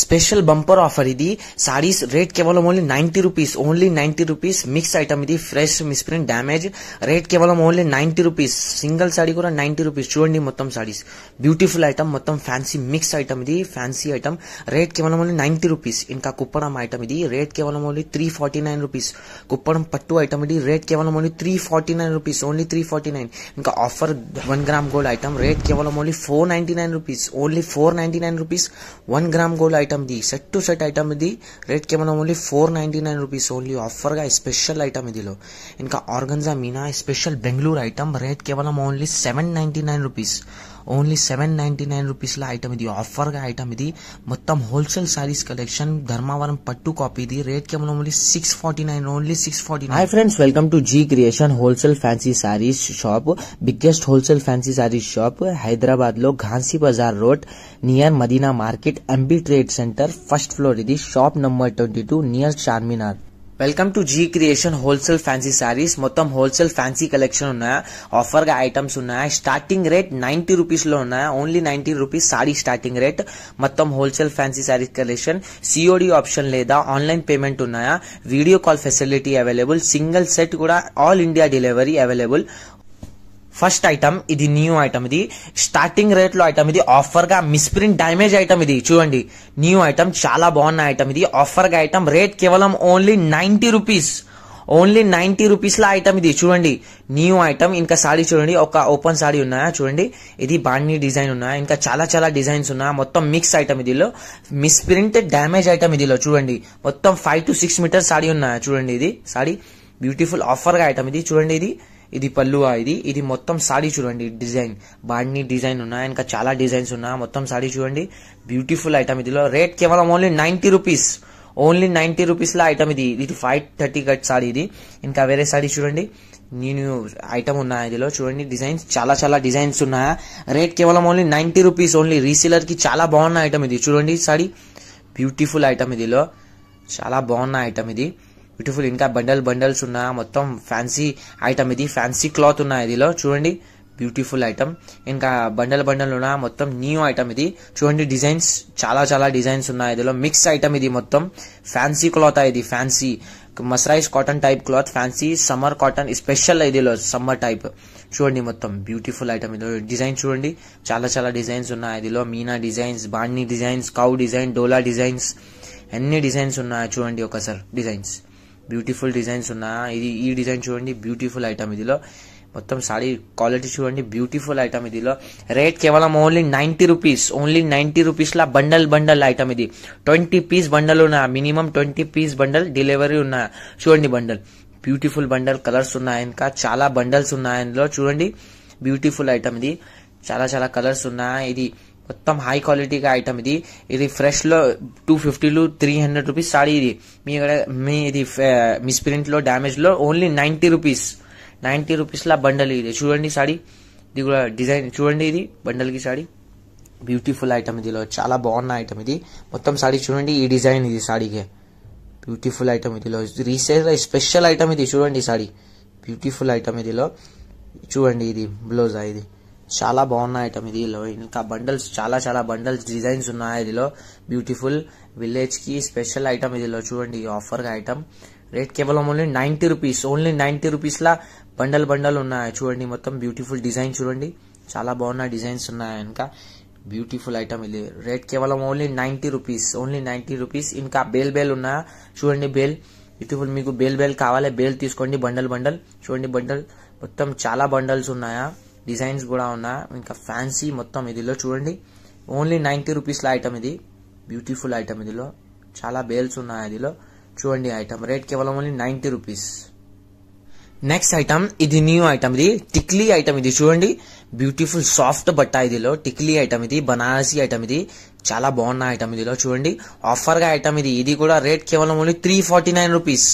Special bumper offer ఇది. Saris rate కేవలం only 90 rupees, only 90 rupees. Mix item ఇది, fresh misprint damage. Rate కేవలం only 90 rupees. Single sorry కూడా 90 rupees. చూడండి మొత్తం సారీస్ బ్యూటిఫుల్ ఐటమ్, మొత్తం ఫ్యాన్సీ మిక్స్ ఐటమ్ ఇది, ఫ్యాన్సీ ఐటమ్. రేట్ కేవలం ఓన్లీ 90 రూపీస్. ఇంకా కుప్పడం ఐటమ్ ఇది, రేట్ కేవలం ఓన్లీ 349 రూపీస్. కుప్పడం పట్టు ఐటమ్ ఇది, రేట్ కేవలం ఓన్లీ 349 రూపీస్, ఓన్లీ 349. ఇంకా offer 1 gram gold item, rate కేవలం only 499 rupees, only 499 rupees. 1 gram gold item ది, సెట్ టు సెట్ ఐటమ్ ఇది, రేట్ కేవలం ఓన్లీ 499 రూపీస్, ఓన్లీ ఆఫర్ గా స్పెషల్ ఐటమ్ ఇదిలో. ఇంకా ఆర్గన్జా మీనా స్పెషల్ బెంగళూరు ఐటమ్, రేట్ కేవలం ఓన్లీ 799 రూపీస్, ఓన్లీ 799 రూపీస్ లా ఐటమ్ ఇది, ఆఫర్ గా ఐటమ్ ఇది. మొత్తం హోల్సేల్ సారీస్ కలెక్షన్, ధర్మావరం పట్టు కాపీ ఇది, రేట్ కేవలం only 649, only 649. Hi friends, welcome to G creation wholesale fancy sarees shop. Biggest wholesale fancy sarees shop Hyderabad లో Ghansi Bazar road near Madina market, MB trade centre, first floor ఇది, shop number 22 near Charminar. Welcome to G creation wholesale fancy sarees. మొత్తం wholesale fancy collection ఉన్నాయా, offer గా items ఉన్నాయా. Starting rate 90 rupees లో ఉన్నాయా, only 90 rupees saree starting rate. మొత్తం wholesale fancy sarees collection. COD option లేదా online payment ఉన్నాయా. Video call facility available. Single set కూడా all India delivery available. First item ఇది, న్యూ ఐటమ్ ఇది, starting rate లో item ఇది, ఆఫర్ గా misprint damage item ఇది. చూడండి న్యూ ఐటమ్, చాలా బాగున్న ఐటమ్ ఇది, ఆఫర్ గా ఐటమ్, రేట్ కేవలం ఓన్లీ 90 రూపీస్, ఓన్లీ 90 రూపీస్ లా ఐటమ్ ఇది. చూడండి న్యూ ఐటమ్. ఇంకా సారీ చూడండి, ఒక ఓపెన్ సారీ ఉన్నాయా, చూడండి ఇది బాండీ డిజైన్ ఉన్నాయా, ఇంకా చాలా చాలా డిజైన్స్ ఉన్నాయా. మొత్తం మిక్స్ ఐటమ్ ఇదిలో, మిస్ప్రింట్ డ్యామేజ్ ఐటమ్ ఇదిలో. చూడండి మొత్తం 5 to 6 మీటర్స్ సారీ ఉన్నాయా. చూడండి ఇది సారీ బ్యూటిఫుల్ ఆఫర్ గా ఐటమ్ ఇది. చూడండి ఇది పల్లువా, ఇది మొత్తం సారీ చూడండి, డిజైన్ బాండీ డిజైన్ ఉన్నాయి, ఇంకా చాలా డిజైన్స్ ఉన్నాయి. మొత్తం సారీ చూడండి బ్యూటిఫుల్ ఐటమ్ ఇదిలో, రేట్ కేవలం ఓన్లీ 90 రూపీస్, ఓన్లీ 90 రూపీస్ లా ఐటమ్ ఇది. 530 కట్ సారీ ఇది. ఇంకా వేరే సారీ చూడండి, న్యూ ఐటమ్ ఉన్నాయి ఇదిలో. చూడండి డిజైన్స్, చాలా చాలా డిజైన్స్ ఉన్నాయా. రేట్ కేవలం ఓన్లీ 90 రూపీస్, ఓన్లీ రీసేలర్ కి చాలా బాగున్న ఐటమ్ ఇది. చూడండి సారీ బ్యూటిఫుల్ ఐటమ్ ఇదిలో, చాలా బాగున్న ఐటమ్ ఇది, బ్యూటిఫుల్. ఇంకా బండల్స్ ఉన్నాయా, మొత్తం ఫ్యాన్సీ ఐటమ్ ఇది, ఫ్యాన్సీ క్లాత్ ఉన్నాయి ఇదిలో. చూడండి బ్యూటిఫుల్ ఐటమ్. ఇంకా బండల్ ఉన్నా, మొత్తం న్యూ ఐటమ్ ఇది. చూడండి డిజైన్స్, చాలా చాలా డిజైన్స్ ఉన్నాయి ఇదిలో. మిక్స్ ఐటమ్ ఇది, మొత్తం ఫ్యాన్సీ క్లాత్ ఇది, fancy మసరైజ్ cotton type cloth, fancy summer cotton special ఇదిలో, సమ్మర్ టైప్. చూడండి మొత్తం బ్యూటిఫుల్ ఐటమ్ ఇదిలో. డిజైన్ చూడండి, చాలా చాలా డిజైన్స్ ఉన్నాయి ఇదిలో. మీనా డిజైన్స్, బాండీ డిజైన్స్, కౌ డిజైన్, డోలా డిజైన్స్, అన్ని డిజైన్స్ ఉన్నాయి. చూడండి ఒకసారి డిజైన్స్, బ్యూటిఫుల్ డిజైన్స్ ఉన్నాయా. ఈ డిజైన్ చూడండి బ్యూటిఫుల్ ఐటమ్ ఇదిలో. మొత్తం సారీ క్వాలిటీ చూడండి బ్యూటిఫుల్ ఐటమ్ ఇదిలో. రేట్ కేవలం ఓన్లీ 90 రూపీస్, ఓన్లీ 90 రూపీస్ లా బండల్ ఐటమ్ ఇది. 20 పీస్ బండల్ ఉన్నా, మినిమం 20 పీస్ బండల్ డెలివరీ ఉన్నా. చూడండి బండల్, బ్యూటిఫుల్ బండల్, కలర్స్ ఉన్నాయి, ఇంకా చాలా బండల్స్ ఉన్నాయి ఇందులో. చూడండి బ్యూటిఫుల్ ఐటమ్ ఇది, చాలా చాలా కలర్స్ ఉన్నాయి. ఇది మొత్తం హై క్వాలిటీగా ఐటమ్ ఇది. ఇది ఫ్రెష్ లో 250 to 300 రూపీస్ సారీ ఇది. ఇది మిస్ప్రింట్ లో డ్యామేజ్ లో ఓన్లీ 90 రూపీస్, 90 రూపీస్ లా బండల్ ఇది. చూడండి సారీ, ఇది కూడా డిజైన్ చూడండి, ఇది బండల్ కి సారీ బ్యూటిఫుల్ ఐటమ్ ఇదిలో, చాలా బాగున్న ఐటమ్ ఇది. మొత్తం సారీ చూడండి, ఈ డిజైన్ ఇది సారీకి బ్యూటిఫుల్ ఐటమ్ ఇదిలో. రీసేల్ స్పెషల్ ఐటమ్ ఇది. చూడండి సారీ బ్యూటిఫుల్ ఐటమ్ ఇదిలో. చూడండి ఇది బ్లౌజా, ఇది చాలా బాగున్న ఐటమ్ ఇదిలో. ఇంకా బండల్స్, చాలా చాలా బండల్స్ డిజైన్స్ ఉన్నాయి ఇదిలో. బ్యూటిఫుల్ విలేజ్ కి స్పెషల్ ఐటమ్ ఇదిలో. చూడండి ఆఫర్ గా ఐటమ్, రేట్ కేవలం ఓన్లీ 90 రూపీస్, ఓన్లీ 90 రూపీస్ లా బండల్ ఉన్నాయి. చూడండి మొత్తం బ్యూటిఫుల్ డిజైన్, చూడండి చాలా బాగున్న డిజైన్స్ ఉన్నాయి. ఇంకా బ్యూటిఫుల్ ఐటమ్ ఇది, రేట్ కేవలం ఓన్లీ 90 రూపీస్, ఓన్లీ 90 రూపీస్. ఇంకా బేల్ ఉన్నాయా. చూడండి బేల్ బ్యూటిఫుల్, మీకు బేల్ కావాలి, బేల్ తీసుకోండి. బండల్ చూడండి, బండల్ మొత్తం చాలా బండల్స్ ఉన్నాయా, డిజైన్స్ కూడా ఉన్నాయి. ఇంకా ఫ్యాన్సీ మొత్తం ఇదిలో. చూడండి ఓన్లీ 90 రూపీస్ లా ఐటమ్ ఇది, బ్యూటిఫుల్ ఐటమ్ ఇదిలో. చాలా బేల్స్ ఉన్నాయి ఇదిలో. చూడండి ఐటమ్, రేట్ కేవలం ఓన్లీ 90 రూపీస్. నెక్స్ట్ ఐటమ్ ఇది, న్యూ ఐటమ్ ఇది, టిక్లీ ఐటమ్ ఇది. చూడండి బ్యూటిఫుల్ సాఫ్ట్ బట్ట ఇదిలో, టిక్లీ ఐటమ్ ఇది, బనారసీ ఐటమ్ ఇది, చాలా బాగున్న ఐటమ్ ఇదిలో. చూడండి ఆఫర్ గా ఐటమ్ ఇది. ఇది కూడా రేట్ కేవలం ఓన్లీ 349 రూపీస్,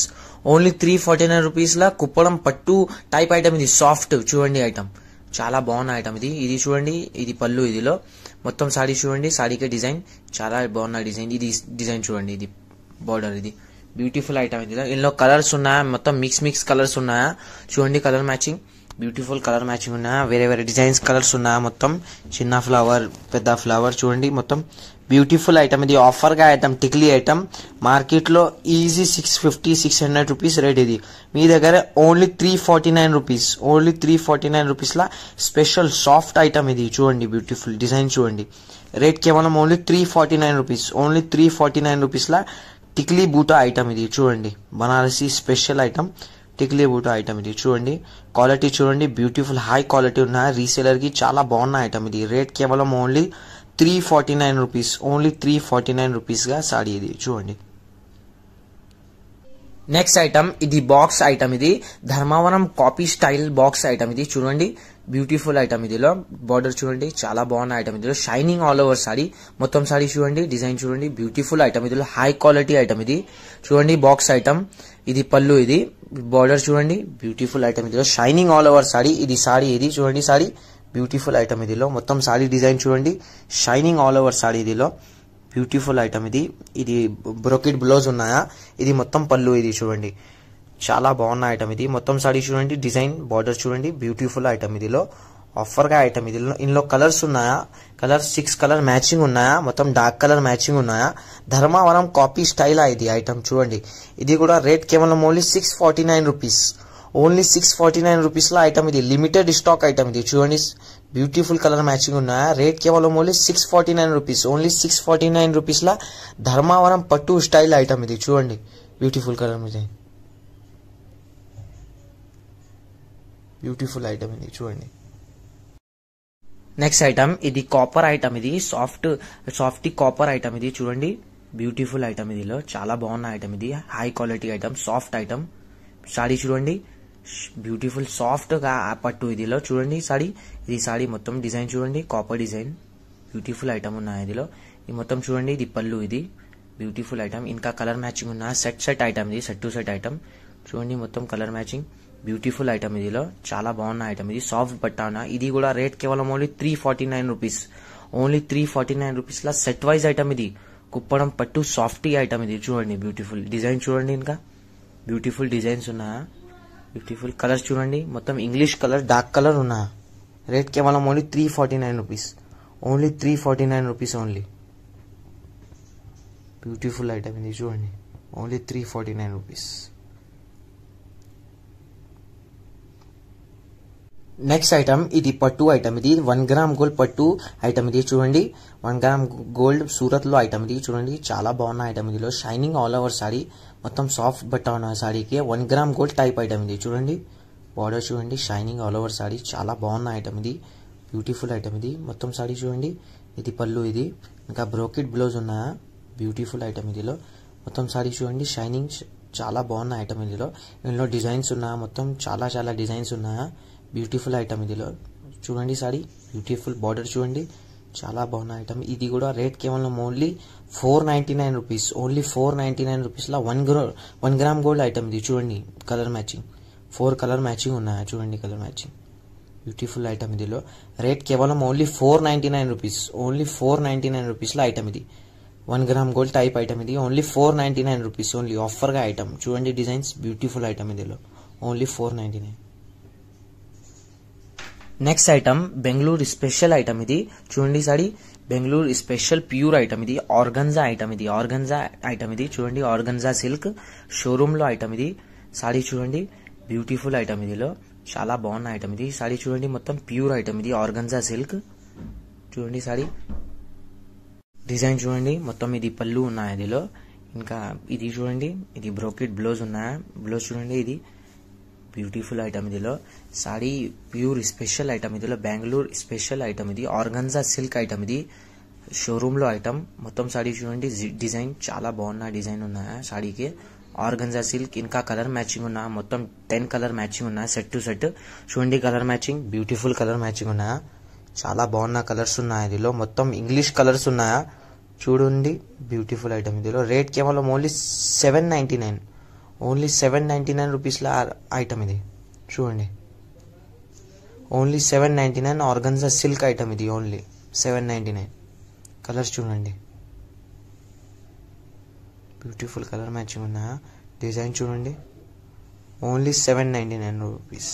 ఓన్లీ 349 రూపీస్ లా కుప్పడం పట్టు టైప్ ఐటమ్ ఇది, సాఫ్ట్. చూడండి ఐటమ్ చాలా బాగున్న ఐటమ్ ఇది. ఇది చూడండి, ఇది పళ్ళు ఇదిలో. మొత్తం సారీ చూడండి, సారీకే డిజైన్ చాలా బాగున్న డిజైన్. ఇది డిజైన్ చూడండి, ఇది బార్డర్, ఇది బ్యూటిఫుల్ ఐటమ్ ఇది. ఇందులో కలర్స్ ఉన్నాయా, మొత్తం మిక్స్ కలర్స్ ఉన్నాయా. చూడండి colour matching, beautiful colour matching ఉన్నాయా, వేరే వేరే డిజైన్స్ కలర్స్ ఉన్నాయా, మొత్తం చిన్న ఫ్లవర్ పెద్ద ఫ్లవర్ చూడండి, మొత్తం బ్యూటిఫుల్ ఐటమ్. ఇది ఆఫర్ గా ఐటమ్, టిక్లీ ఐటమ్. మార్కెట్ లో ఈజీ 650-600 రూపీస్ రేట్. ఇది మీ దగ్గర ఓన్లీ 349 రూపీస్, ఓన్లీ 349 రూపీస్ లా స్పెషల్ సాఫ్ట్ ఐటమ్. ఇది చూడండి బ్యూటిఫుల్ డిజైన్ చూడండి. రేట్ కేవలం ఓన్లీ 349 రూపీస్, ఓన్లీ 349 రూపీస్ లా టిక్లీ బూటా ఐటమ్. ఇది చూడండి బనారసీ స్పెషల్ ఐటమ్, టిక్లీ బూటా ఐటమ్. ఇది చూడండి క్వాలిటీ చూడండి, బ్యూటిఫుల్ హై క్వాలిటీ ఉన్న రీసేలర్ కి చాలా బాగున్న ఐటమ్. ఇది రేట్ కేవలం ఓన్లీ 349 రూపీస్, ఓన్లీ 349 రూపీస్ గా సాడీ. ఇది చూడండి. నెక్స్ట్ ఐటమ్ ఇది బాక్స్ ఐటమ్. ఇది Dharmavaram copy style box item. ఇది చూడండి బ్యూటిఫుల్ ఐటమ్. ఇదిలో బార్డర్ చూడండి చాలా బాగున్న ఐటమ్. ఇదిలో షైనింగ్ ఆల్ ఓవర్ సారీ, మొత్తం సారీ చూడండి, డిజైన్ చూడండి, బ్యూటిఫుల్ ఐటమ్. ఇదిలో హై క్వాలిటీ ఐటమ్. ఇది చూడండి బాక్స్ ఐటమ్. ఇది పళ్ళు, ఇది బార్డర్ చూడండి, బ్యూటిఫుల్ ఐటమ్. ఇదిలో షైనింగ్ ఆల్ ఓవర్ సారీ. ఇది సారీ, ఇది చూడండి సారీ బ్యూటిఫుల్ ఐటమ్. ఇదిలో మొత్తం సారీ డిజైన్ చూడండి, షైనింగ్ ఆల్ ఓవర్ సారీ. ఇదిలో బ్యూటిఫుల్ ఐటమ్. ఇది బ్రోకెట్ బ్లౌజ్ ఉన్నాయా, ఇది మొత్తం పళ్ళు. ఇది చూడండి చాలా బాగున్న ఐటమ్. ఇది మొత్తం సారీ చూడండి, డిజైన్ బార్డర్ చూడండి, బ్యూటిఫుల్ ఐటమ్. ఇదిలో ఆఫర్ గా ఐటమ్. ఇందులో కలర్స్ ఉన్నాయా, కలర్స్ 6 కలర్ మ్యాచింగ్ ఉన్నాయా, మొత్తం డార్క్ కలర్ మ్యాచింగ్ ఉన్నాయా. ధర్మవరం కాపీ స్టైల్ ఇది ఐటమ్ చూడండి. ఇది కూడా రేట్ కేవలం ఓన్లీ 649 రూపీస్, ఓన్లీ 649 రూపీస్ లా ఐటమ్. ఇది లిమిటెడ్ స్టాక్ ఐటమ్. ఇది చూడండి బ్యూటిఫుల్ కలర్ మ్యాచింగ్ ఉన్నాయా. రేట్ కేవలం ఓన్లీ 649 రూపీస్, ఓన్లీ 649 రూపీస్ లా ధర్మవరం పట్టు స్టైల్ ఐటమ్. ఇది చూడండి beautiful colour design, beautiful item. ఇది చూడండి. నెక్స్ట్ ఐటమ్ ఇది కాపర్ ఐటమ్. ఇది సాఫ్ట్ కాపర్ ఐటమ్. ఇది చూడండి బ్యూటిఫుల్ ఐటమ్. ఇదిలో చాలా బాగున్న ఐటమ్. ఇది high quality item, soft item. Sorry చూడండి బ్యూటిఫుల్ సాఫ్ట్ గా పట్టు. ఇదిలో చూడండి సారీ, ఇది సారీ మొత్తం డిజైన్ చూడండి, కాపర్ డిజైన్, బ్యూటిఫుల్ ఐటమ్ ఉన్నాయి. ఇదిలో ఇది మొత్తం చూడండి, ఇది పళ్ళు. ఇది బ్యూటిఫుల్ ఐటమ్. ఇంకా కలర్ మ్యాచింగ్ ఉన్న సెట్ ఐటమ్. ఇది సెట్ టు సెట్ ఐటమ్ చూడండి, మొత్తం కలర్ మ్యాచింగ్, బ్యూటిఫుల్ ఐటమ్. ఇదిలో చాలా బాగున్న ఐటమ్. ఇది సాఫ్ట్ పట్టానా. ఇది కూడా రేట్ కేవలం only 349 rupees, only 349 rupees law set wise item. ఇది కుప్పడం పట్టు సాఫ్టీ ఐటమ్. ఇది చూడండి బ్యూటిఫుల్ డిజైన్ చూడండి, ఇంకా బ్యూటిఫుల్ డిజైన్స్ ఉన్నాయా, బ్యూటిఫుల్ కలర్స్ చూడండి, మొత్తం ఇంగ్లీష్ కలర్ డార్క్ కలర్ ఉన్నాయా. రేట్ కేవలం only 349 rupees, only 349 rupees only. Beautiful item. ఇది చూడండి ఓన్లీ 349 రూపీస్. నెక్స్ట్ ఐటమ్ ఇది పట్టు ఐటమ్. ఇది 1 గ్రామ్ గోల్డ్ పట్టు ఐటమ్. ఇది చూడండి 1 గ్రామ్ గోల్డ్ సూరత్ లో ఐటమ్. ఇది చూడండి చాలా బాగున్న ఐటమ్. ఇదిలో షైనింగ్ ఆల్ ఓవర్ సారీ, మొత్తం సాఫ్ట్ బట్ట ఉన్న సారీకి 1 గ్రామ్ గోల్డ్ టైప్ ఐటమ్. ఇది చూడండి బార్డర్ చూడండి, షైనింగ్ ఆల్ ఓవర్ సారీ, చాలా బాగున్న ఐటమ్. ఇది బ్యూటిఫుల్ ఐటమ్. ఇది మొత్తం సారీ చూడండి, ఇది పళ్ళు. ఇది ఇంకా బ్రోకెట్ బ్లౌజ్ ఉన్నాయా, బ్యూటిఫుల్ ఐటమ్. ఇదిలో మొత్తం సారీ చూడండి, షైనింగ్ చాలా బాగున్న ఐటమ్. ఇందులో డిజైన్స్ ఉన్నాయా, మొత్తం చాలా డిజైన్స్ ఉన్నాయా, బ్యూటిఫుల్ ఐటమ్. ఇదిలో చూడండి సారీ, బ్యూటిఫుల్ బార్డర్ చూడండి, చాలా బాగున్న ఐటమ్. ఇది కూడా రేట్ కేవలం ఓన్లీ 499 రూపీస్, ఓన్లీ 499 రూపీస్ లా 1 గ్రామ్ గోల్డ్ ఐటమ్. ఇది చూడండి కలర్ మ్యాచింగ్, 4 కలర్ మ్యాచింగ్ ఉన్నాయా, చూడండి కలర్ మ్యాచింగ్, బ్యూటిఫుల్ ఐటమ్. ఇదిలో రేట్ కేవలం ఓన్లీ 499 రూపీస్, ఓన్లీ 499 రూపీస్ లా ఐటమ్. ఇది 1 గ్రామ్ గోల్డ్ టైప్ ఐటమ్. ఇది ఓన్లీ 499 రూపీస్, ఓన్లీ ఆఫర్ గా ఐటమ్. చూడండి డిజైన్స్, బ్యూటిఫుల్ ఐటమ్. ఇదిలో only 499. Next item Bengaluru special item. ఇది చూడండి sorry, Bengaluru special pure item. ఇది ఆర్గన్జా ఐటమ్. ఇది ఆర్గన్జా ఐటమ్. ఇది చూడండి ఆర్గన్జా సిల్క్ షోరూమ్ లో ఐటమ్. ఇది సారీ చూడండి, బ్యూటిఫుల్ ఐటమ్. ఇదిలో చాలా బాగున్న ఐటమ్. ఇది సారీ చూడండి, మొత్తం ప్యూర్ ఐటమ్. ఇది ఆర్గన్జా సిల్క్ చూడండి సారీ, డిజైన్ చూడండి, మొత్తం ఇది పళ్ళు ఉన్నాయి. ఇదిలో ఇంకా ఇది చూడండి, ఇది బ్రోకెట్ బ్లౌజ్ ఉన్నాయా, బ్లౌజ్ చూడండి, ఇది బ్యూటిఫుల్ ఐటమ్. ఇదిలో సారీ ప్యూర్ స్పెషల్ ఐటమ్. ఇదిలో బెంగళూరు స్పెషల్ ఐటమ్. ఇది ఆర్గన్జా సిల్క్ ఐటమ్. ఇది షోరూమ్ లో ఐటమ్. మొత్తం సారీ చూడండి, డిజైన్ చాలా బాగున్న డిజైన్ ఉన్నాయా సారీకి, ఆర్గన్జా సిల్క్. ఇంకా కలర్ మ్యాచింగ్ ఉన్నా, మొత్తం 10 కలర్ మ్యాచింగ్ ఉన్నా, సెట్ టు సెట్ చూడండి, colour matching, beautiful colour matching ఉన్నాయా, చాలా బాగున్న కలర్స్ ఉన్నాయి. ఇదిలో మొత్తం ఇంగ్లీష్ కలర్స్ ఉన్నాయా, చూడండి బ్యూటిఫుల్ ఐటమ్. ఇదిలో రేట్ కేవలం ఓన్లీ 799, ఓన్లీ 799 రూపీస్ లా ఐటమ్. ఇది చూడండి ఓన్లీ 799 ఆర్గన్జా సిల్క్ ఐటమ్. ఇది ఓన్లీ 799. కలర్స్ చూడండి, బ్యూటిఫుల్ కలర్ మ్యాచింగ్ ఉన్నాయా, డిజైన్ చూడండి, ఓన్లీ 799 రూపీస్.